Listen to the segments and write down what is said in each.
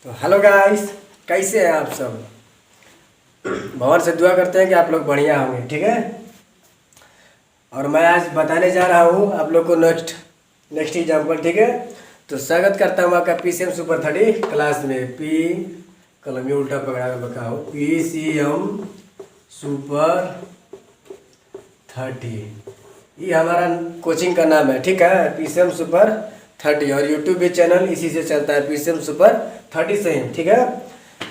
तो hello guys, कैसे हैं आप सब। भगवान से दुआ करते हैं कि आप लोग बढ़िया होंगे, ठीक है। और मैं आज बताने जा रहा हूँ आप लोग को नेक्स्ट नेक्स्ट एग्जाम्पल, ठीक है। तो स्वागत करता हूँ आपका PCM सुपर 30 क्लास में। पी कलम ये उल्टा पकड़ा कर बका हो, PCM सुपर 30 ये हमारा कोचिंग का नाम है, ठीक है। PCM सुपर 30 और यूट्यूब भी चैनल इसी से चलता है, PCM सुपर 30 से ही, ठीक है।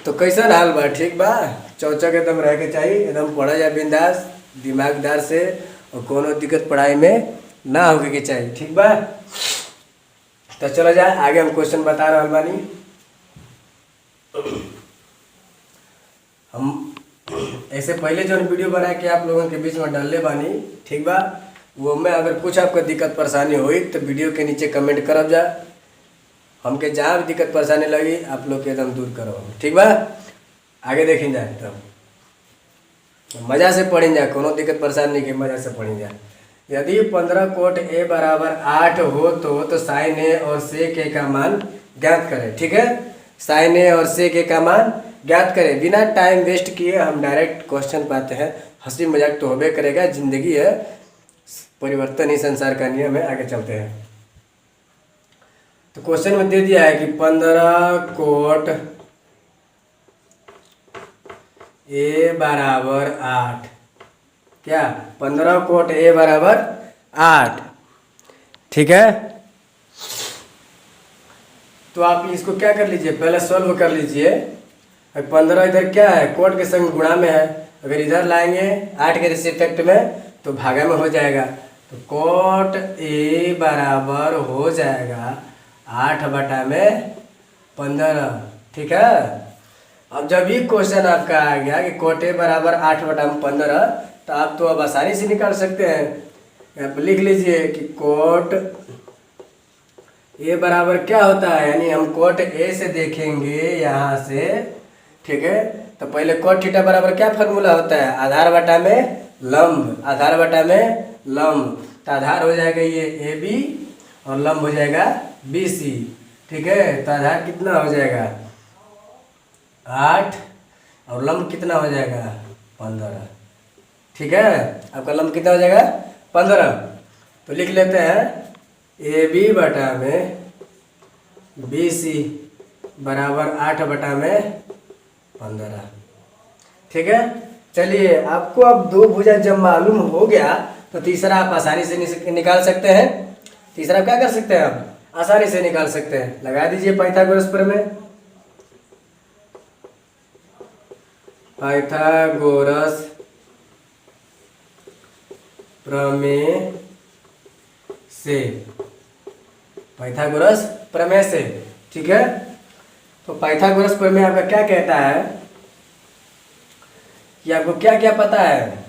तो कैसा हाल बा, ठीक बा। चौचक एकदम रह के चाहिए, एकदम पढ़ा जाए बिंदास दिमागदार से, और कोनो दिक्कत पढ़ाई में ना होके के चाहिए, ठीक बा। तो चलो जाए आगे, हम क्वेश्चन बता रहे बानी। हम ऐसे पहले जो वीडियो बना के आप लोगों के बीच में डालने बानी, ठीक बा। वो में अगर कुछ आपको दिक्कत परेशानी हुई तो वीडियो के नीचे कमेंट करब जा। हमके जहाँ भी दिक्कत परेशानी लगी आप लोग के एकदम दूर करो, ठीक बा। आगे देखें जाए तब मज़ा से पढ़ें जाए, कोनो दिक्कत परेशानी नहीं के मज़ा से पढ़ें जाए। यदि 15 कोट ए बराबर 8 हो तो साइन ए और सेक ए का मान ज्ञात करें, ठीक है। साइन ए और सेक ए का मान ज्ञात करें। बिना टाइम वेस्ट किए हम डायरेक्ट क्वेश्चन पाते हैं। हंसी मजाक तो होबे करेगा, जिंदगी है, परिवर्तन ही संसार का नियम है। आगे चलते हैं। तो क्वेश्चन में दे दिया है कि 15 कोट ए बराबर 8, क्या 15 कोट ए बराबर 8, ठीक है। तो आप इसको क्या कर लीजिए, पहले सॉल्व कर लीजिए। 15 इधर क्या है, कोट के संग गुणा में है, अगर इधर लाएंगे 8 के रिस्पेक्ट में तो भागा में हो जाएगा। तो कोट ए बराबर हो जाएगा 8/15, ठीक है। अब जब ये क्वेश्चन आपका आ गया कि कोट ए बराबर 8/15, तो आप तो अब आसानी से निकाल सकते हैं। आप लिख लीजिए कि कोट ए बराबर क्या होता है, यानी हम कोट ए से देखेंगे यहाँ से, ठीक है। तो पहले कोट थीटा बराबर क्या फार्मूला होता है, आधार बटा में लंब, आधार बटा में लंब। तो आधार हो जाएगा ये AB और लंब हो जाएगा BC, ठीक है। तो आधार कितना हो जाएगा 8 और लंब कितना हो जाएगा 15, ठीक है। आपका लंब कितना हो जाएगा 15। तो लिख लेते हैं AB बटा में BC बराबर 8/15, ठीक है। चलिए, आपको अब दो भुजा जब मालूम हो गया तो तीसरा आप आसानी से निकाल सकते हैं। तीसरा क्या कर सकते हैं, आप आसानी से निकाल सकते हैं। लगा दीजिए पाइथागोरस प्रमेय। पाइथागोरस प्रमेय से, पाइथागोरस प्रमेय से, ठीक है। तो पाइथागोरस प्रमेय आपका क्या कहता है कि आपको क्या क्या पता है,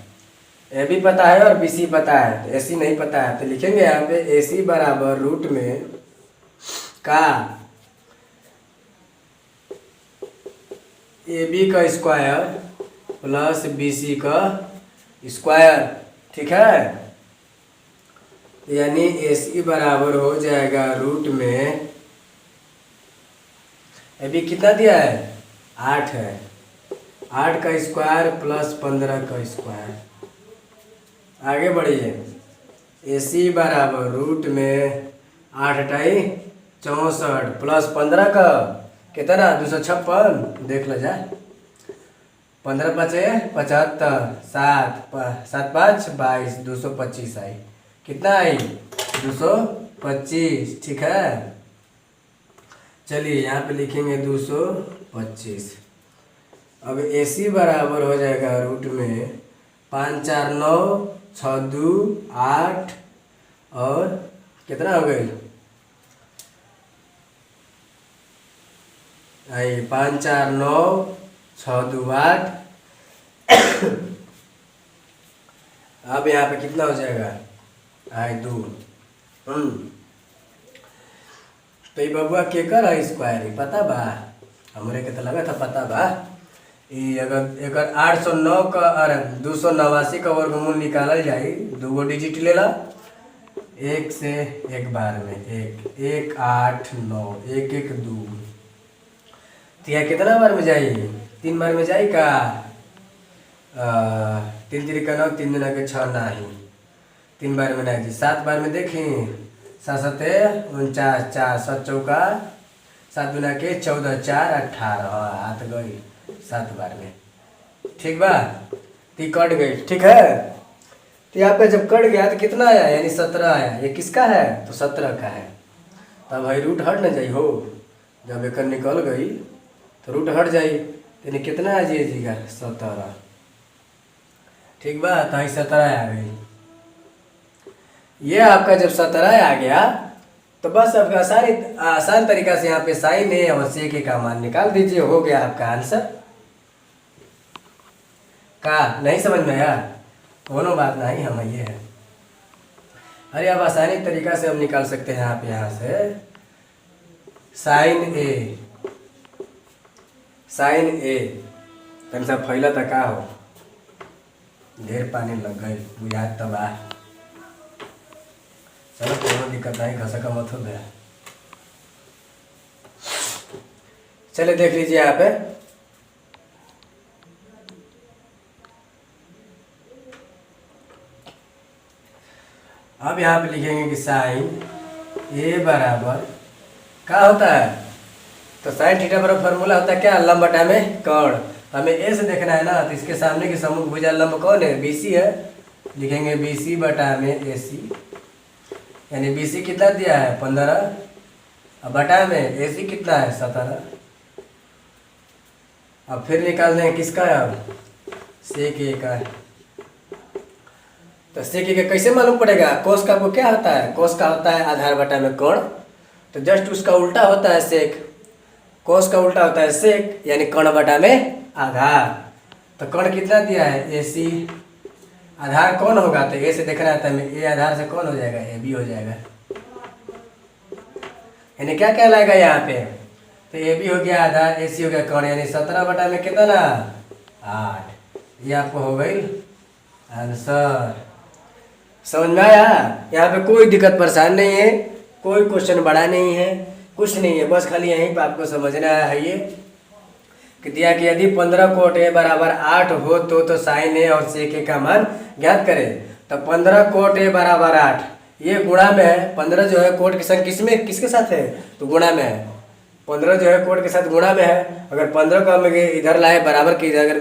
AB पता है और BC पता है, तो AC नहीं पता है। तो लिखेंगे यहाँ पे AC बराबर रूट में का AB का स्क्वायर प्लस BC का स्क्वायर, ठीक है। यानी AC बराबर हो जाएगा रूट में, AB कितना दिया है 8 है, 8 का स्क्वायर प्लस 15 का स्क्वायर। आगे बढ़िए, AC बराबर रूट में 8 × 64 प्लस 15 का कितना 256, देख लो जाए। 15 × 5 = 75, 7 5 22, 225 आई। कितना आई 225, ठीक है। चलिए यहाँ पे लिखेंगे 225। अब AC बराबर हो जाएगा रूट में 5 4 9 6 2 8 और कितना हो गई आई 5 4 9 6 2 8। अब यहाँ पे कितना हो जाएगा आई 2। तो ये बबुआ के कर है स्क्वायर, ही पता बा हमरे के तो लगा था पता बा। ये अगर 809 का अरे 289 का वर्गमूल निकालल जाए, दूगो डिजिट ले ला, 1 से 1 बार में 1 1 8 9 1 1 2, तो यह कितना बार में जाई? 3 बार में जाई का? 3 3 9, 3 दूना के 6 नहीं, 3 बार में नहीं जी। 7 बार में देखी, 7 7 49, 4 7 चौका 7 दूना के 14, 4 18, हाथ गई 7 बार में। ठीक बा, ती कट गई। ठीक है, तो यहाँ पे जब कट गया तो कितना आया? यानी 17 आया। ये किसका है? तो 17 का है। तब भाई रूट हट न जाई हो, जब एक निकल गई तो रूट हट जाई, यानी कितना आ जाइएगा? 17। ठीक बा, तो ही 17 आ गई। ये आपका जब 17 आ गया तो बस आपका आसान तरीका से यहाँ पे साइन ए और सेक ए का मान निकाल दीजिए, हो गया आपका आंसर। का नहीं समझ में आया? कोनो बात नहीं, हम ये है। अरे अब आसानी तरीका से हम निकाल सकते हैं। आप यहाँ से साइन ए तन सा फैला था का हो, ढेर पानी लग गई बुझा तबाह। चलो कोनो दिक्कत नहीं, घसा का मत हो गया। चले देख लीजिए यहाँ पे, अब यहाँ पे लिखेंगे कि साइन ए बराबर क्या होता है? तो साइन थीटा बराबर फॉर्मूला होता है क्या? लंब बटा में कोण। हमें ए से देखना है ना, तो इसके सामने की सम्मुख भुजा लंब कौन है? बीसी है। लिखेंगे बीसी बटा में एसी, यानी बीसी कितना दिया है? 15, अब बटा में एसी कितना है? 17। अब फिर निकाल दें किसका है? अब सेक ए का है। तो सेक ए का कैसे मालूम पड़ेगा? कोस का आपको क्या होता है? कोस का होता है आधार बटा में कोण, तो जस्ट उसका उल्टा होता है सेक। कोस का उल्टा होता है सेक, यानी कोण बटा में आधार। तो कोण कितना दिया है? एसी। आधार कौन होगा? तो ए से देखना है, तो हमें ए आधार से कौन हो जाएगा? ए बी हो जाएगा। यानी क्या कहलाएगा यहाँ पे? तो ए बी हो गया आधार, ए सी हो गया कोण, यानी 17 बटा में कितना ना? 8। ये आपको हो गई आंसर। समझ में आया? यहाँ पे कोई दिक्कत परेशान नहीं है, कोई क्वेश्चन बड़ा नहीं है, कुछ नहीं है। बस खाली यहीं पे आपको समझना है ये कि दिया कि यदि 15 कोट ए बराबर 8 हो तो साइन ए और सेक ए का मान ज्ञात करें। तो 15 कोट ए बराबर 8, ये गुणा में है। 15 जो है कोट के संग किसके साथ है? तो गुणा में है। 15 जो है कोट के साथ गुणा में है। अगर 15 को हम इधर लाए बराबर की, अगर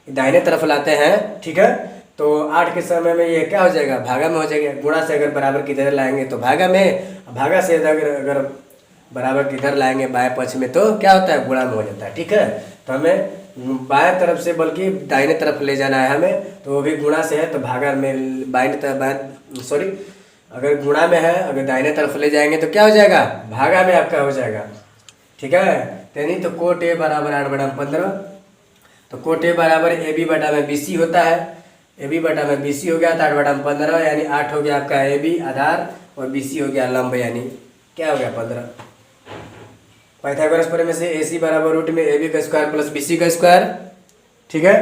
दाहिने तरफ लाते हैं, ठीक है, तो 8 के समय में ये क्या हो जाएगा? भागा में हो जाएगा। गुणा से अगर बराबर की इधर लाएंगे तो भागा में, भागा से अगर बराबर की इधर लाएंगे बाएं पक्ष में तो क्या होता है? गुणा में हो जाता है। ठीक है, तो हमें बाएं तरफ से बल्कि दाहिने तरफ ले जाना है हमें, तो वो भी गुणा से है, तो भागा में बाएं तरफ अगर गुणा में है, अगर दाहिने तरफ ले जाएंगे तो क्या हो जाएगा? भागा में आपका हो जाएगा। ठीक है, तो नहीं तो कोट ए बराबर 8 बटा 15, तो कोट ए बराबर ए बी बटा में बी सी होता है। ए बी बटा में बी सी हो गया, तो 8 बटा 15, यानी 8 हो गया आपका ए बी आधार, और बी सी हो गया लंब, यानी क्या हो गया? 15। पाइथागोरस प्रमेय से ए सी बराबर रूट में ए बी का स्क्वायर प्लस बी सी का स्क्वायर। ठीक है,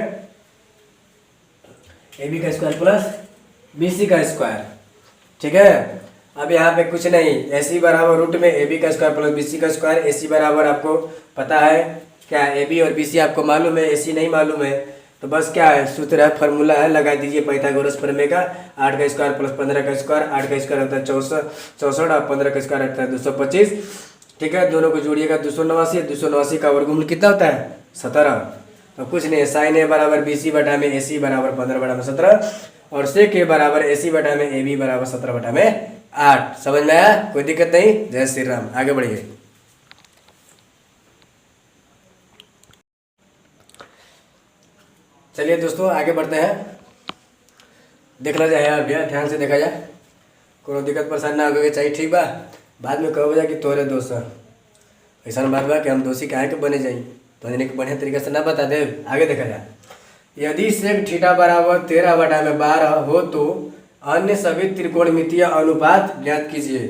ए बी का स्क्वायर प्लस बी सी का स्क्वायर। ठीक है, अब यहाँ पे कुछ नहीं, ए सी बराबर रूट में ए बी का स्क्वायर प्लस बी सी का स्क्वायर। ए सी बराबर आपको पता है क्या? ए बी और बी सी आपको मालूम है, ए सी नहीं मालूम है, तो बस क्या है? सूत्र है, फॉर्मूला है, लगा दीजिए पाइथागोरस प्रमेय का। 8 का स्क्वायर प्लस 15 का स्क्वायर, 8 का स्क्वायर होता है 64 और 15 का स्क्वायर होता है 225। ठीक है, दोनों को जोड़िएगा 289, 289 का वर्गमूल कितना होता है? 17। तो कुछ नहीं है, साइन ए बराबर बी सी बटा में ए सी बराबर 15 बटा में 17, और सेक ए बराबर ए सी बटा में ए बी बराबर 17 बटा में 8। समझ में आया? कोई दिक्कत नहीं। जय श्री राम। आगे बढ़िए। चलिए दोस्तों आगे बढ़ते हैं। देखना जाए यार भैया, ध्यान से देखा जाए, कोनो दिक्कत परेशानी ना होगे चाहिए। ठीक बा, बाद में कहो बजा कि तोरे दोस्त ऐसा बात बा कि हम दोषी काहे के बने जाई, तो यानी कि बढ़िया तरीके से ना बता दे। आगे देखा जाए, यदि सेक थीटा बराबर 13 बटा में 12 हो तो अन्य सभी त्रिकोणमितीय अनुपात ज्ञात कीजिए।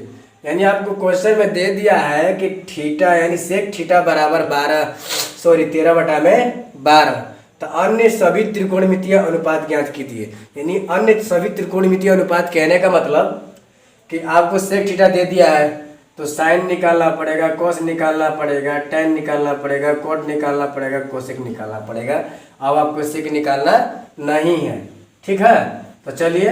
यानी आपको क्वेश्चन में दे दिया है कि थीटा यानी सेक थीटा बराबर 13 बटा में 12, तो अन्य सभी त्रिकोणमितीय अनुपात ज्ञात कीजिए। यानी अन्य सभी त्रिकोणमितीय अनुपात कहने का मतलब कि आपको सेक थीटा दे दिया है, तो साइन निकालना पड़ेगा, कोस निकालना पड़ेगा, टेन निकालना पड़ेगा, कोट निकालना पड़ेगा, कोसेक निकालना पड़ेगा। अब आपको सेक निकालना नहीं है, ठीक है। तो चलिए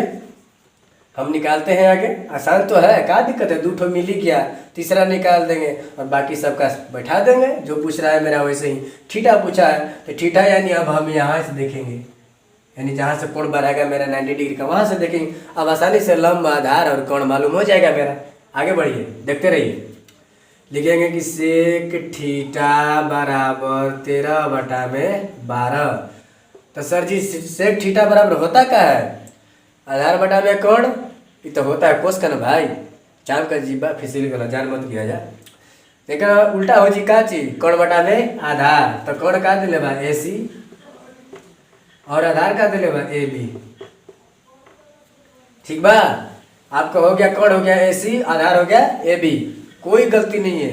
हम निकालते हैं आगे। आसान तो है, क्या दिक्कत है, 2 ठो मिल ही गया, तीसरा निकाल देंगे और बाकी सबका बैठा देंगे। जो पूछ रहा है मेरा वैसे ही थीटा पूछा है, तो थीटा यानी अब हम यहाँ से देखेंगे, यानी जहाँ से कोण बनाएगा मेरा 90 डिग्री का, वहाँ से देखेंगे। अब आसानी से लंब, आधार और कोण मालूम हो जाएगा मेरा। आगे बढ़िए, देखते रहिए। लिखेंगे कि सेक थीटा बराबर 13/12। तो सर जी सेक थीटा बराबर होता क्या है? आधार बटा में कोण, ये तो होता है कोस का ना भाई। चाम का जीबा फिसिल गला, जान मत किया जा। देखा उल्टा हो जी का चीज, कोण बटा में आधार। तो कोण का दिले बा AC और आधार का दिले बा AB, ठीक बा। आपका हो गया कोण हो गया AC, आधार हो गया AB, कोई गलती नहीं है।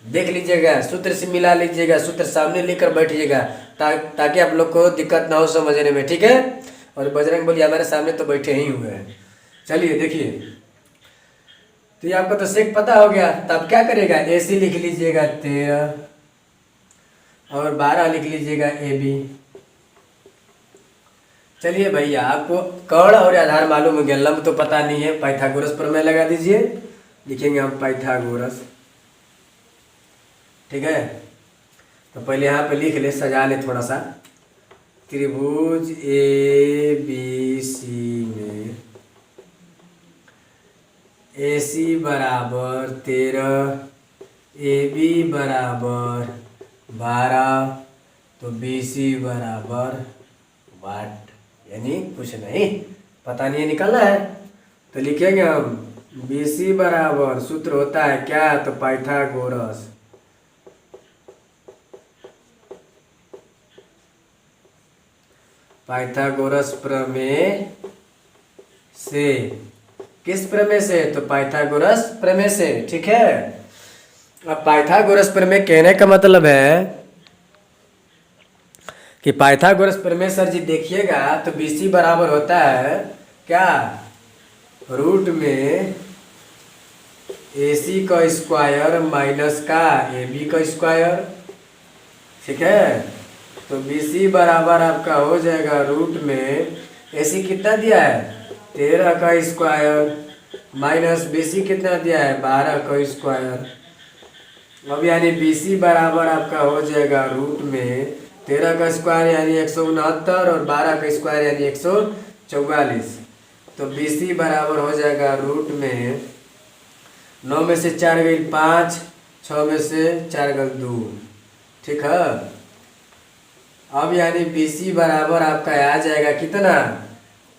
देख लीजिएगा, सूत्र से मिला लीजिएगा, सूत्र सामने लेकर बैठिएगा ताकि आप लोग को दिक्कत ना हो समझने में, ठीक है। और बजरंग बली हमारे सामने तो बैठे ही हुए हैं। चलिए देखिए, तो ये आपको तो सेक पता हो गया। तब क्या करेगा, AC लिख लीजिएगा 13 और 12 लिख लीजिएगा AB। चलिए भैया, आपको कोण और आधार मालूम हो गया, लंब तो पता नहीं है। पाइथागोरस प्रमेय लगा दीजिए, लिखेंगे हम पाइथागोरस, ठीक है। तो पहले यहाँ पे लिख ले, सजा ले थोड़ा सा। त्रिभुज ABC में AC बराबर 13, AB बराबर 12, तो BC बराबर वाट, यानी कुछ नहीं, पता नहीं है, निकलना है। तो लिखेंगे हम BC बराबर, सूत्र होता है क्या, तो पाइथागोरस। पाइथागोरस प्रमेय से, किस प्रमेय से, तो पाइथागोरस प्रमेय से, ठीक है। अब पाइथागोरस प्रमेय कहने का मतलब है कि पाइथागोरस प्रमेय सर जी देखिएगा तो BC बराबर होता है क्या, रूट में AC का स्क्वायर माइनस का AB का स्क्वायर, ठीक है। तो BC बराबर आपका हो जाएगा रूट में AC कितना दिया है, 13 का स्क्वायर माइनस BC कितना दिया है, 12 का स्क्वायर। अब यानी BC बराबर आपका हो जाएगा रूट में 13 का स्क्वायर यानी 169 और 12 का स्क्वायर यानी 144। तो BC बराबर हो जाएगा रूट में 9 में से 4 गई 5, 6 में से 4 गई 2, ठीक है। अब यानी BC बराबर आपका आ जाएगा कितना,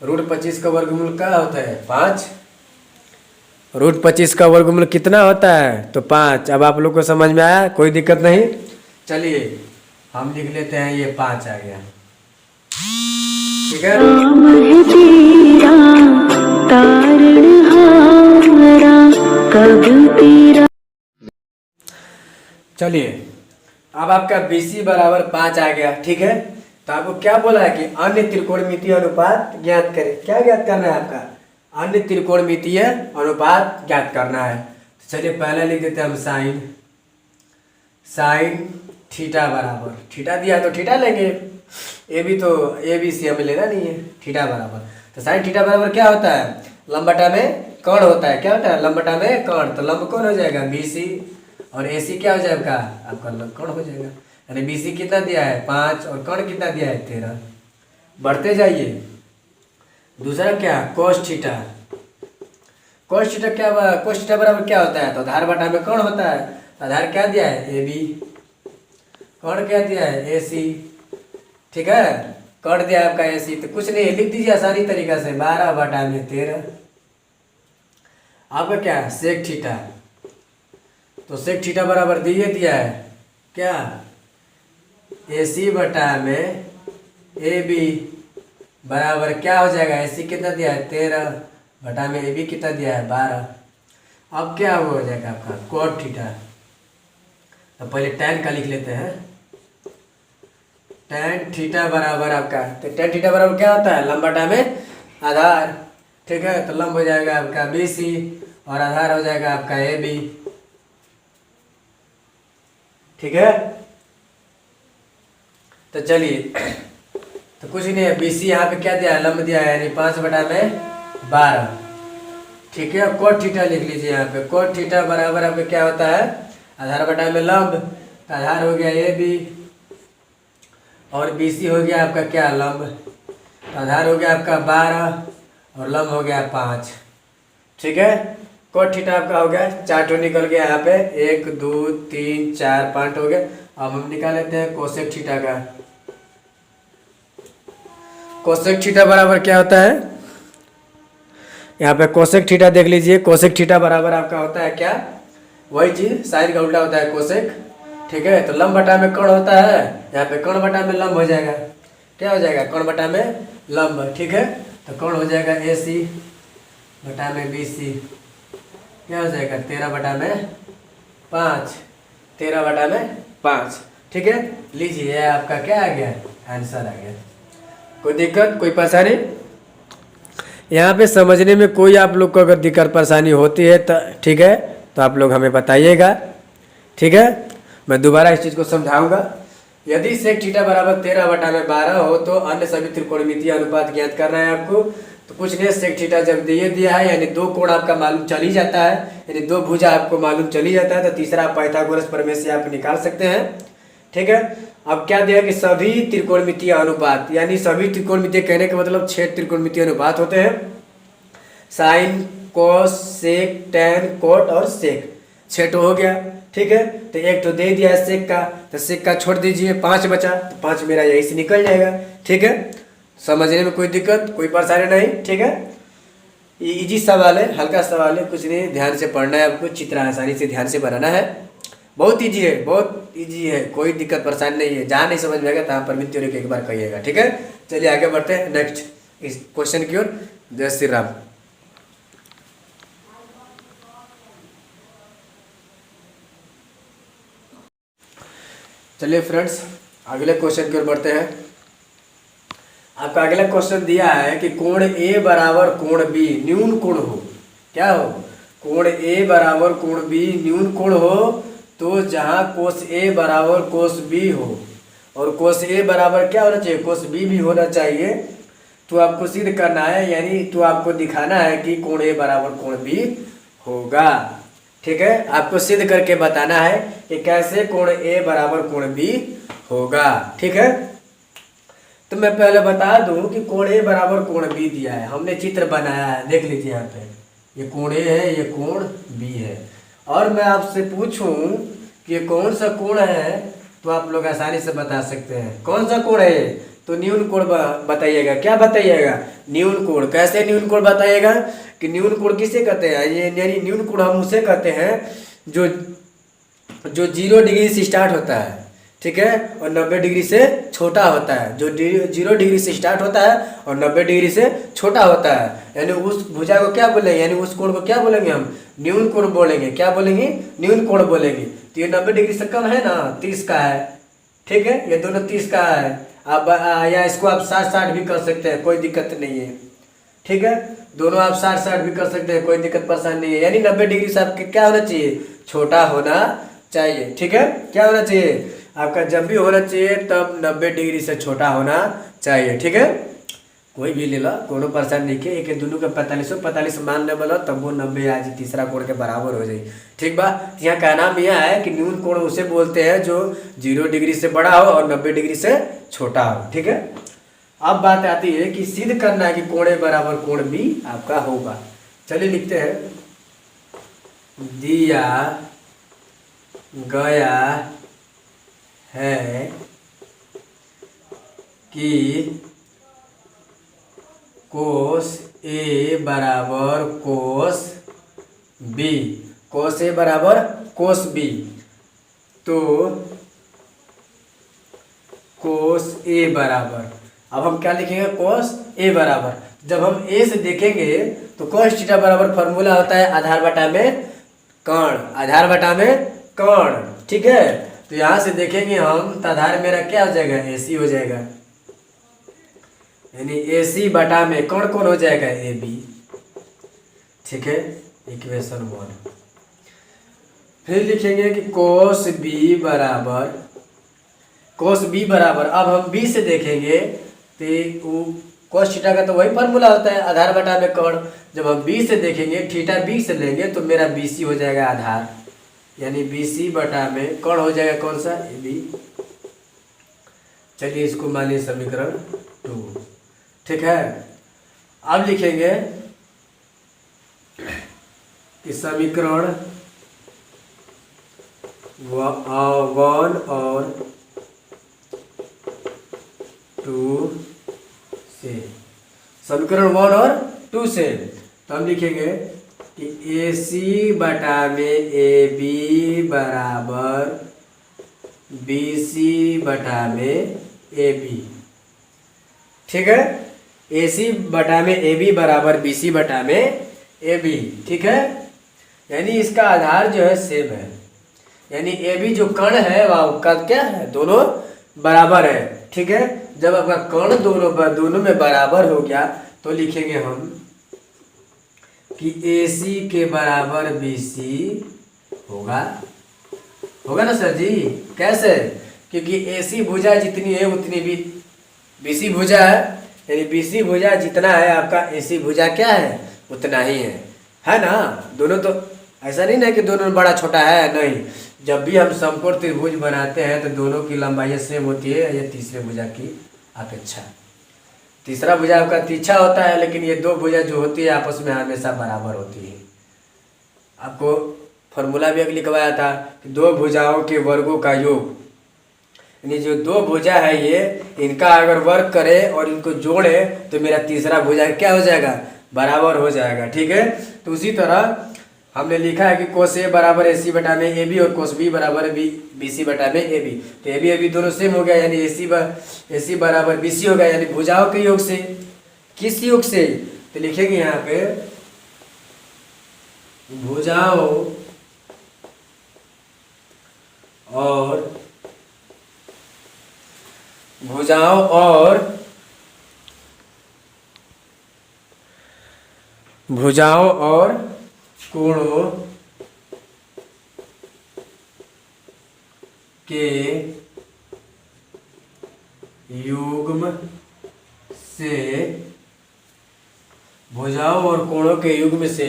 रूट 25 का वर्गमूल क्या होता है, 5। रूट 25 का वर्गमूल कितना होता है, तो 5। अब आप लोग को समझ में आया, कोई दिक्कत नहीं। चलिए हम लिख लेते हैं, ये 5 आ गया, ठीक है। चलिए अब आपका BC बराबर 5 आ गया, ठीक है। तो आपको क्या बोला है कि अन्य त्रिकोणमितीय अनुपात ज्ञात करें। क्या ज्ञात करना है आपका, अन्य त्रिकोणमितीय अनुपात ज्ञात करना है। तो चलिए पहले लिख देते हैं हम साइन थीटा बराबर, थीटा दिया तो थीटा लेंगे, AB तो ABC हमें लेना नहीं है, थीटा बराबर। तो साइन थीटा बराबर क्या होता है, लंब बटा में कोण होता है। क्या होता है, लंब बटा में कोण। तो लंब कोण हो जाएगा BC और AC क्या हो जाएगा आपका कोण हो जाएगा। यानी BC कितना दिया है 5 और कोण कितना दिया है 13। बढ़ते जाइए, दूसरा क्या, कोस थीटा। कोस थीटा क्या, कोस थीटा बराबर क्या होता है, तो आधार बटा में कोण होता है। आधार क्या दिया है AB, कोण क्या दिया है AC, ठीक है। कोण दिया आपका AC, तो कुछ नहीं लिख दीजिए आसानी तरीका से 12 बटा में 13। आपका क्या सेक थीटा, तो सेक थीटा बराबर दिया है क्या, AC बटा में AB बराबर क्या हो जाएगा, AC कितना दिया है 13 बटा में AB कितना दिया है 12। अब क्या हो जाएगा आपका कोट थीटा। तो पहले tan का लिख लेते हैं, tan थीटा बराबर आपका, तो tan थीटा बराबर क्या होता है, लंब बटा में आधार, ठीक है। तो लंब हो जाएगा आपका BC और आधार हो जाएगा आपका AB, ठीक है। तो चलिए, तो कुछ नहीं है, BC यहाँ पे क्या दिया है, लंब दिया है, यानी 5/12। ठीक है, कोट थीटा लिख लीजिए यहाँ पे। कोट थीटा बराबर आपका क्या होता है, आधार बटा में लंब। तो आधार हो गया AB और BC हो गया आपका क्या, लंब। तो आधार हो गया आपका 12 और लंब हो गया 5। ठीक है, कोट थीटा आपका हो गया 4 ठो निकल गया यहाँ पे, 1 2 3 4 5 हो गया। अब हम निकाल लेते हैं कोसेक थीटा का। कोसेक थीटा बराबर क्या होता है, यहाँ पे कोसेक थीटा देख लीजिए। कोसेक थीटा बराबर आपका होता है क्या, वही चीज, साइन का उल्टा होता है कोसेक। ठीक है, तो लंब बटा में कर्ण होता है, यहाँ पे कर्ण बटा में लंब हो जाएगा। क्या हो जाएगा, कर्ण बटा में लंब। ठीक है, तो कर्ण हो जाएगा AC बटा में BC, क्या हो जाएगा 13/5, 13/5। ठीक है, लीजिए आपका क्या आ गया, आंसर आ गया। कोई दिक्कत, कोई परेशानी यहाँ पे समझने में कोई आप लोग को अगर दिक्कत परेशानी होती है तो ठीक है, तो आप लोग हमें बताइएगा। ठीक है, मैं दोबारा इस चीज़ को समझाऊंगा। यदि सेक थीटा बराबर 13/12 हो तो अन्य सभी त्रिकोणमितीय अनुपात ज्ञात करना है आपको। तो कुछ नहीं, सेक थीटा जब दिया है, यानी 2 कोण आपका मालूम चल ही जाता है, यानी 2 भुजा आपको मालूम चल ही जाता है, तो तीसरा पाइथागोरस प्रमेय से आप निकाल सकते हैं। ठीक है, अब क्या दिया कि सभी त्रिकोणमितीय अनुपात, यानी सभी त्रिकोणमितीय कहने का मतलब 6 त्रिकोणमितीय अनुपात होते हैं, साइन कोस सेक टैन कोट और सेक, 6 ठो हो गया। ठीक है, तो 1 ठो दे दिया है सेक का, तो सेक का छोड़ दीजिए, 5 बचा, तो 5 मेरा यही से निकल जाएगा। ठीक है, समझने में कोई दिक्कत, कोई परेशानी नहीं। ठीक है, ये इजी सवाल है, हल्का सवाल है, कुछ नहीं, ध्यान से पढ़ना है आपको, चित्र आसानी से ध्यान से बनाना है। बहुत इजी है, बहुत इजी है, कोई दिक्कत परेशानी नहीं है। जहाँ नहीं समझ में आएगा तहाँ पर भी थ्योरी को एक बार कहिएगा। ठीक है, चलिए आगे बढ़ते हैं नेक्स्ट इस क्वेश्चन की ओर। जय श्री राम। चलिए फ्रेंड्स, अगले क्वेश्चन की ओर बढ़ते हैं। आपका अगला क्वेश्चन दिया है कि कोण A बराबर कोण B न्यून कोण हो। क्या हो, कोण A बराबर कोण B न्यून कोण हो, तो जहां कोस A बराबर कोस B हो और कोस A बराबर क्या होना चाहिए, कोस B भी होना चाहिए, तो आपको सिद्ध करना है, यानी तो आपको दिखाना है कि कोण A बराबर कोण B होगा। ठीक है, आपको सिद्ध करके बताना है कि कैसे कोण A बराबर कोण B होगा। ठीक है, तो मैं पहले बता दूं कि कोण A बराबर कोण B दिया है, हमने चित्र बनाया है, देख लीजिए यहाँ पे, ये कोण A है, ये कोण B है। और मैं आपसे पूछूं कि ये कौन सा कोण है, तो आप लोग आसानी से बता सकते हैं कौन सा कोण है, तो न्यून कोण बताइएगा। क्या बताइएगा, न्यून कोण। कैसे न्यून कोण बताइएगा, कि न्यून कोण किसे कहते हैं, ये यानी न्यून कोण हम उसे कहते हैं जो 0 डिग्री से स्टार्ट होता है। ठीक है, और 90 डिग्री से छोटा होता है, जो 0 डिग्री से स्टार्ट होता है और 90 डिग्री से छोटा होता है, यानी उस भुजा को क्या बोलेंगे, यानी उस कोण को क्या बोलेंगे हम, न्यून कोण बोलेंगे। क्या बोलेंगे, न्यून कोण बोलेंगे। तो ये 90 डिग्री से कम है ना, 30 का है। ठीक है, ये दोनों 30 का है। अब या इसको आप 60-60 भी कर सकते हैं, कोई दिक्कत नहीं है। ठीक है, दोनों आप 60-60 भी कर सकते हैं, कोई दिक्कत परेशानी नहीं है। यानी 90 डिग्री से आपके क्या होना चाहिए, छोटा होना चाहिए। ठीक है, क्या होना चाहिए आपका, जब भी होना चाहिए तब 90 डिग्री से छोटा होना चाहिए। ठीक है, कोई भी ले लो, कोनो परेशानी नहीं के, एक दोनों का 45 मान ले बोलो, तब वो 90 आज तीसरा कोण के बराबर हो जाए। ठीक बा, यहाँ का नाम यह है कि न्यून कोण उसे बोलते हैं जो 0 डिग्री से बड़ा हो और 90 डिग्री से छोटा हो। ठीक है, अब बात आती है कि सिद्ध करना है कि कोण A बराबर कोण B आपका होगा। चलिए लिखते हैं, दिया गया है कि कोस A बराबर कोस B, कोस A बराबर कोस B, तो कोस A बराबर, अब हम क्या लिखेंगे, कोस A बराबर, जब हम A से देखेंगे तो कोस थीटा बराबर फॉर्मूला होता है आधार बटा में कर्ण, आधार बटा में कर्ण। ठीक है, तो यहाँ से देखेंगे हम, तो आधार मेरा क्या हो जाएगा, AC हो जाएगा, यानी AC बटा में कर्ण कौन हो जाएगा, AB। ठीक है, इक्वेशन 1। फिर लिखेंगे कि कोस बी बराबर अब हम बी से देखेंगे तो कोस थीटा का तो वही फार्मूला होता है, आधार बटा में कोण। जब हम बी से देखेंगे, थीटा बी से लेंगे तो मेरा बीसी हो जाएगा आधार, यानी बीसी बटा में कोण हो जाएगा कौन सा, ए बी। चलिए इसको मानिए समीकरण 2, ठीक है। अब लिखेंगे कि समीकरण 1 और 2 से, समीकरण 1 और 2 से तो हम लिखेंगे कि ए सी बटा में ए बी बराबर बी सी बटा में ए बी, ठीक है। ए सी बटा में ए बी बराबर बी सी बटा में ए बी, ठीक है। यानी इसका आधार जो है सेम है, यानी ए बी जो कण है वह का क्या है, दोनों बराबर है, ठीक है। जब आपका कण दोनों में बराबर हो गया तो लिखेंगे हम कि ए सी के बराबर बी सी होगा ना सर जी। कैसे, क्योंकि ए सी भुजा जितनी है उतनी भी बी सी भुजा है, यानी बी सी भुजा जितना है आपका ए सी भुजा क्या है उतना ही है ना। दोनों तो ऐसा नहीं ना कि दोनों बड़ा छोटा है, नहीं। जब भी हम समकोण त्रिभुज बनाते हैं तो दोनों की लंबाई सेम होती है, ये तीसरे भुजा की अपेक्षा। तीसरा भुजा आपका तिरछा होता है, लेकिन ये दो भुजा जो होती है आपस में हमेशा बराबर होती है। आपको फॉर्मूला भी लिखवाया था कि दो भुजाओं के वर्गों का योग, यानी जो दो भुजा है ये, इनका अगर वर्ग करे और इनको जोड़े तो मेरा तीसरा भुजा क्या हो जाएगा, बराबर हो जाएगा, ठीक है। तो उसी तरह हमने लिखा है कि कोस ए बराबर ए सी बटा में ए बी और कोस बी बराबर बी सी बटा में ए बी। तो ए बी दोनों सेम हो गया, यानी ए सी बराबर बी सी हो गया, यानी भुजाओं के योग से। किस योग से, तो लिखेंगे यहाँ पे भुजाओं और कोणों के युग्म से, भुजाओं और कोणों के युग्म से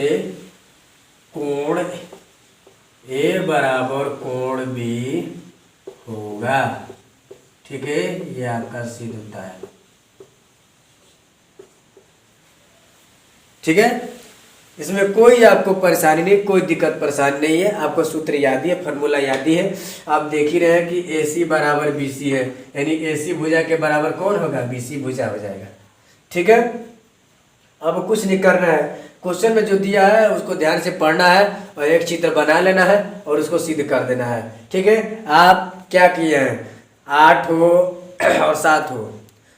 कोण ए बराबर कोण बी होगा, ठीक है। ये आपका सिद्ध होता है, ठीक है। इसमें कोई आपको परेशानी नहीं, कोई दिक्कत परेशानी नहीं है। आपको सूत्र याद ही है, फार्मूला याद ही है। आप देख ही रहे हैं कि ए सी बराबर बी सी है, यानी ए सी भुजा के बराबर कौन होगा, बी सी भुजा हो जाएगा, ठीक है। अब कुछ नहीं करना है, क्वेश्चन में जो दिया है उसको ध्यान से पढ़ना है और एक चित्र बना लेना है और उसको सिद्ध कर देना है, ठीक है। आप क्या किए हैं, 8 हो और 7 हो,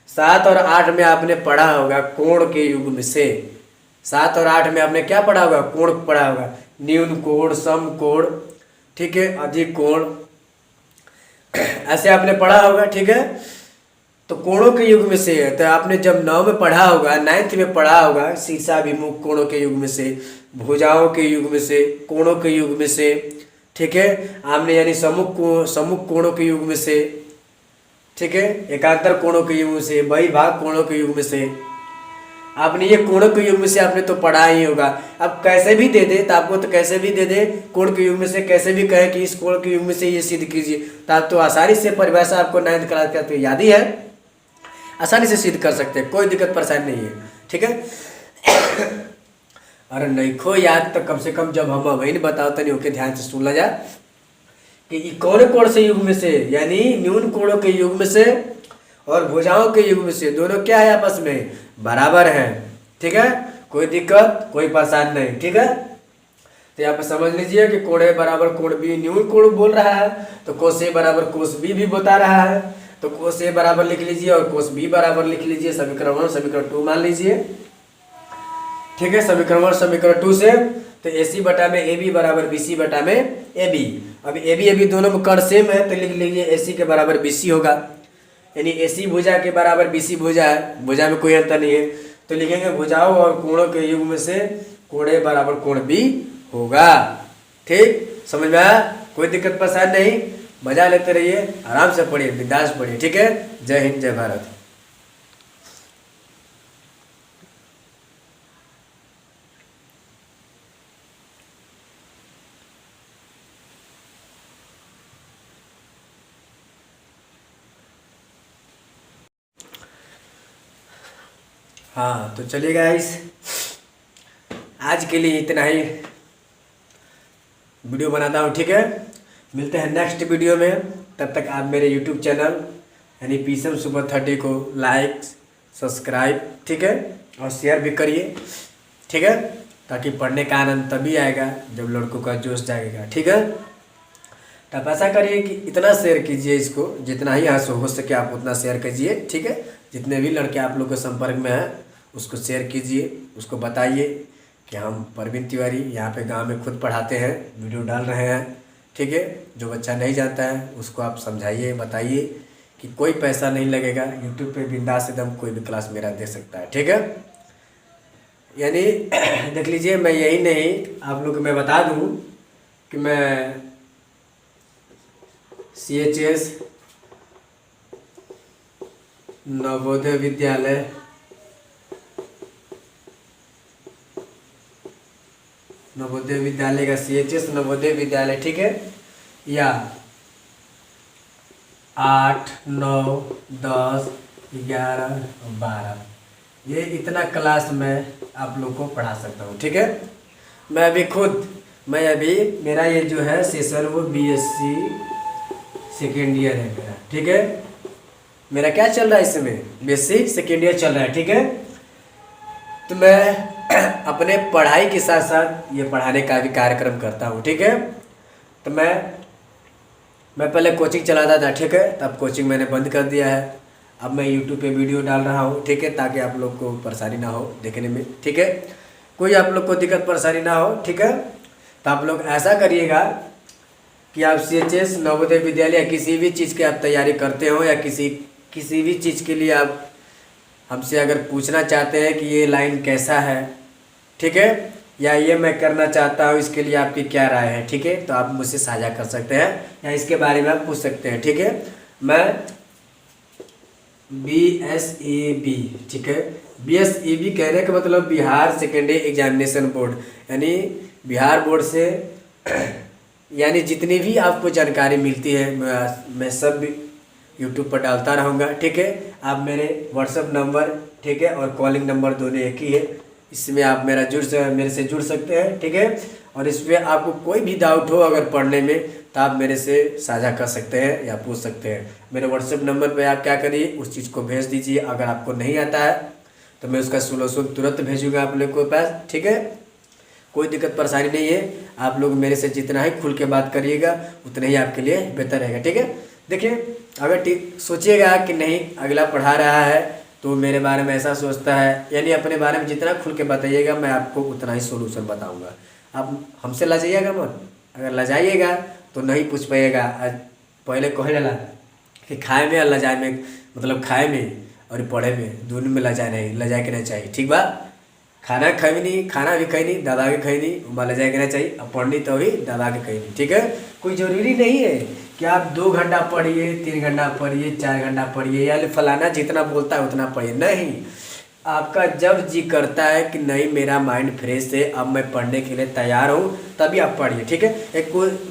7 और 8 में आपने पढ़ा होगा कोण के युग्म से। 7 और 8 में आपने क्या पढ़ा होगा, कोण पढ़ा होगा, न्यून कोण, सम कोण, ठीक है, अधिक कोण, ऐसे आपने पढ़ा होगा, ठीक है। तो कोणों के युग्म से है, तो आपने जब 9 में पढ़ा होगा, 9th में पढ़ा होगा शीर्षाभिमुख कोणों के युग्म से, भुजाओं के युग्म से, कोणों के युग्म से, ठीक है। आपने यानी सम्मुख कोणों के युग्म से, ठीक है, एकांतर कोणों के युग्म से, बहिर्भाग कोणों के युग्म से, आपने ये कोणों के युग्म से आपने तो पढ़ा ही होगा। अब कैसे भी दे दे तो आपको, तो कैसे भी दे दे कोण के युग्म से, कैसे भी कहे कि इस कोण के युग्म से ये सिद्ध कीजिए, तो आप तो आसानी से परिभाषा आपको 9th क्लास का तो याद ही है, आसानी से सिद्ध कर सकते हैं, कोई दिक्कत परेशानी नहीं है, ठीक है। अरे नहीं खो याद तो कम से कम जब हम वही बताओ तो नहीं होके ध्यान से सुन ला जा कि कौन कोण से युग्म से, यानी न्यून कोणों के युग्म से और भुजाओं के युग्म से दोनों क्या है, आपस में बराबर हैं, ठीक है। कोई दिक्कत कोई परेशानी नहीं, ठीक है। तो यहाँ पे समझ लीजिए कि कोण ए बराबर कोण बी न्यून कोण बोल रहा है, तो कोस ए बराबर कोस बी भी बता रहा है, तो कोस ए बराबर लिख लीजिए और कोस बी बराबर लिख लीजिए। समीकरण 1 समीकरण 2 मान लीजिए, ठीक है। समीकरण 1 समीकरण 2 से तो ए सी बटा में ए बी बराबर बी सी बटा में ए बी। अब ए बी दोनों में कण सेम है, तो लिख लीजिए ए सी के बराबर बी सी होगा, यानी ए सी भुजा के बराबर बी सी भुजा है, भुजा में कोई अंतर नहीं है, तो लिखेंगे भुजाओं और कोणों के युग्म से कोण ए बराबर कोण बी होगा, ठीक। समझ में आया? कोई दिक्कत परेशानी नहीं, मजा लेते रहिए, आराम से पढ़िए, बिंदास पढ़िए, ठीक है। जय हिंद, जय भारत। हाँ तो चलिए गाइस, आज के लिए इतना ही वीडियो बनाता हूँ, ठीक है। मिलते हैं नेक्स्ट वीडियो में, तब तक आप मेरे यूट्यूब चैनल यानी पीसम सुपर 30 को लाइक, सब्सक्राइब, ठीक है, और शेयर भी करिए, ठीक है, ताकि पढ़ने का आनंद तभी आएगा जब लड़कों का जोश जागेगा, ठीक है। तो आप ऐसा करिए कि इतना शेयर कीजिए इसको, जितना ही यहाँ से हो सके आप उतना शेयर कीजिए, ठीक है। जितने भी लड़के आप लोग के संपर्क में हैं उसको शेयर कीजिए, उसको बताइए कि हम परवीन तिवारी यहाँ पे गांव में खुद पढ़ाते हैं, वीडियो डाल रहे हैं, ठीक है। जो बच्चा नहीं जानता है उसको आप समझाइए, बताइए कि कोई पैसा नहीं लगेगा, यूट्यूब पे बिंदास एकदम कोई भी क्लास मेरा दे सकता है, ठीक है। यानी देख लीजिए, मैं यही नहीं, आप लोग को मैं बता दूँ कि मैं CHS नवोदय विद्यालय का CHS नवोदय विद्यालय, ठीक है, या 8, 9, 10, 11, 12 ये इतना क्लास में आप लोग को पढ़ा सकता हूँ, ठीक है। मैं अभी मेरा ये जो है सेशन वो BSc सेकेंड ईयर है मेरा, ठीक है। मेरा क्या चल रहा है इसमें, BSc सेकेंड ईयर चल रहा है, ठीक है। तो मैं अपने पढ़ाई के साथ साथ ये पढ़ाने का भी कार्यक्रम करता हूँ, ठीक है। तो मैं पहले कोचिंग चलाता था, ठीक है, तब कोचिंग मैंने बंद कर दिया है। अब मैं यूट्यूब पे वीडियो डाल रहा हूँ, ठीक है, ताकि आप लोग को परेशानी ना हो देखने में, ठीक है, कोई आप लोग को दिक्कत परेशानी ना हो, ठीक है। तो आप लोग ऐसा करिएगा कि आप CHS नवोदय विद्यालय या किसी भी चीज़ की आप तैयारी करते हो या किसी भी चीज़ के लिए आप हमसे अगर पूछना चाहते हैं कि ये लाइन कैसा है, ठीक है, या ये मैं करना चाहता हूँ, इसके लिए आपकी क्या राय है, ठीक है, तो आप मुझसे साझा कर सकते हैं या इसके बारे में आप पूछ सकते हैं, ठीक है। मैं BSEB, ठीक है, BSEB कहने का मतलब बिहार सेकेंडरी एग्जामिनेशन बोर्ड, यानी बिहार बोर्ड से यानी जितनी भी आपको जानकारी मिलती है मैं सब यूट्यूब पर डालता रहूँगा, ठीक है। आप मेरे WhatsApp नंबर, ठीक है, और कॉलिंग नंबर दोनों एक ही है, इसमें आप मेरे से जुड़ सकते हैं, ठीक है। और इसमें आपको कोई भी डाउट हो अगर पढ़ने में तो आप मेरे से साझा कर सकते हैं या पूछ सकते हैं। मेरे WhatsApp नंबर पे आप क्या करिए, उस चीज़ को भेज दीजिए। अगर आपको नहीं आता है तो मैं उसका सोल्यूशन तुरंत भेजूँगा आप लोग के पास, ठीक है। कोई दिक्कत परेशानी नहीं है, आप लोग मेरे से जितना ही खुल के बात करिएगा उतना ही आपके लिए बेहतर रहेगा, ठीक है। देखिए, अगर सोचिएगा कि नहीं अगला पढ़ा रहा है तो मेरे बारे में ऐसा सोचता है, यानी अपने बारे में जितना खुल के बताइएगा मैं आपको उतना ही सोल्यूशन बताऊंगा। आप हमसे लजाइएगा मत, अगर लजाइएगा तो नहीं पूछ पाइएगा। पहले कहे जाला कि खाए में और लजाए में, मतलब खाए में और पढ़े में दोनों में लजाए के नहीं चाहिए, ठीक बा। खाना खाई नहीं, खाना भी खाई नहीं, दबा के खाई नहीं, उमा लजाए के नहीं चाहिए, अब पढ़नी तो भी दबा के खाई नहीं, ठीक है। कोई ज़रूरी नहीं है कि आप 2 घंटा पढ़िए, 3 घंटा पढ़िए, 4 घंटा पढ़िए, या फलाना जितना बोलता है उतना पढ़िए, नहीं। आपका जब जी करता है कि नहीं मेरा माइंड फ्रेश है, अब मैं पढ़ने के लिए तैयार हूँ, तभी आप पढ़िए, ठीक है।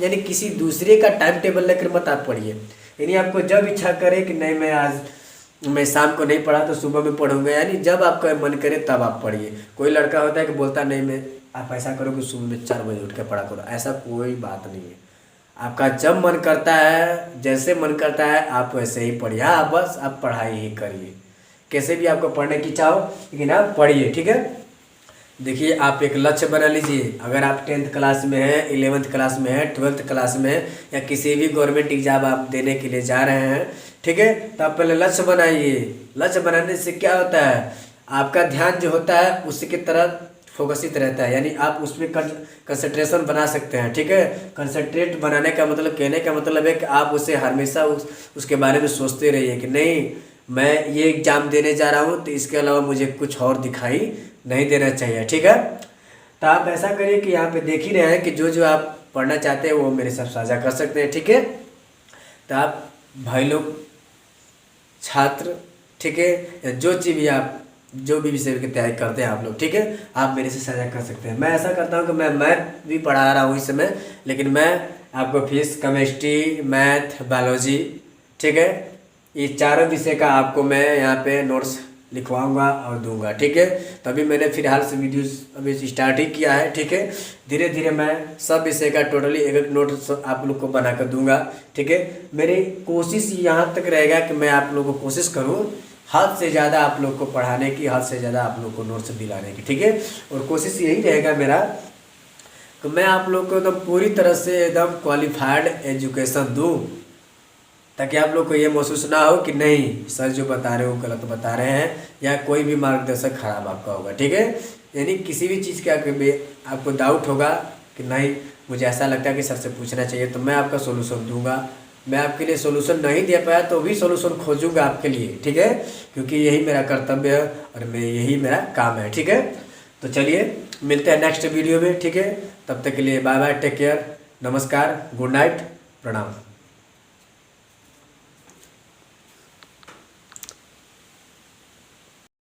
यानी किसी दूसरे का टाइम टेबल लेकर मत आप पढ़िए, यानी आपको जब इच्छा करे कि नहीं मैं शाम को नहीं पढ़ा तो सुबह में पढ़ूंगा, यानी जब आपका मन करे तब आप पढ़िए। कोई लड़का होता है कि बोलता नहीं मैं, आप ऐसा करो कि सुबह में 4 बजे उठ के पढ़ा करो, ऐसा कोई बात नहीं है। आपका जब मन करता है, जैसे मन करता है आप वैसे ही पढ़िए। हाँ, बस आप पढ़ाई ही करिए, कैसे भी आपको पढ़ने की इच्छा हो, लेकिन आप पढ़िए, ठीक है। देखिए, आप एक लक्ष्य बना लीजिए। अगर आप 10th क्लास में हैं, 11th क्लास में हैं, 12th क्लास में हैं, या किसी भी गवर्नमेंट एग्जाम आप देने के लिए जा रहे हैं, ठीक है, तो आप पहले लक्ष्य बनाइए। लक्ष्य बनाने से क्या होता है, आपका ध्यान जो होता है उसकी तरफ फोकसित रहता है, यानी आप उसमें कंसंट्रेशन बना सकते हैं, ठीक है। कंसंट्रेट बनाने का मतलब, कहने का मतलब है कि आप उसे हमेशा उसके बारे में सोचते रहिए कि नहीं मैं ये एग्ज़ाम देने जा रहा हूँ तो इसके अलावा मुझे कुछ और दिखाई नहीं देना चाहिए, ठीक है। तो आप ऐसा करिए कि यहाँ पे देख ही रहे हैं कि जो आप पढ़ना चाहते हैं वो मेरे साथ साझा कर सकते हैं, ठीक है। तो आप भाई लोग, छात्र, ठीक है, या जो चीज़ भी आप जो भी विषय की तैयारी करते हैं आप लोग, ठीक है, आप मेरे से साझा कर सकते हैं। मैं ऐसा करता हूँ कि मैं मैथ भी पढ़ा रहा हूँ इस समय, लेकिन मैं आपको फिजिक्स, केमिस्ट्री, मैथ, बायोलॉजी, ठीक है, ये चारों विषय का आपको मैं यहाँ पे नोट्स लिखवाऊंगा और दूंगा, ठीक है। तभी मैंने फिलहाल से वीडियोस अभी स्टार्ट ही किया है, ठीक है। धीरे धीरे मैं सब विषय का टोटली एक एक नोट आप लोग को बना कर दूंगा, ठीक है। मेरी कोशिश यहाँ तक रहेगा कि मैं आप लोगों को कोशिश करूँ हद से ज़्यादा आप लोग को पढ़ाने की, हद से ज़्यादा आप लोग को नोट्स दिलाने की, ठीक है। और कोशिश यही रहेगा मेरा कि मैं आप लोग को एकदम पूरी तरह से एकदम क्वालिफाइड एजुकेशन दूँ, ताकि आप लोग को ये महसूस ना हो कि नहीं सर जो बता रहे हो गलत बता रहे हैं, या कोई भी मार्गदर्शक खराब आपका होगा, ठीक है। यानी किसी भी चीज़ का आपको डाउट होगा कि नहीं मुझे ऐसा लगता है कि सर से पूछना चाहिए, तो मैं आपका सोल्यूशन दूंगा। मैं आपके लिए सोल्यूशन नहीं दे पाया तो भी सोल्यूशन खोजूंगा आपके लिए, ठीक है, क्योंकि यही मेरा कर्तव्य है और यही मेरा काम है, ठीक है। तो चलिए मिलते हैं नेक्स्ट वीडियो में, ठीक है। तब तक के लिए बाय बाय, टेक केयर, नमस्कार, गुड नाइट, प्रणाम।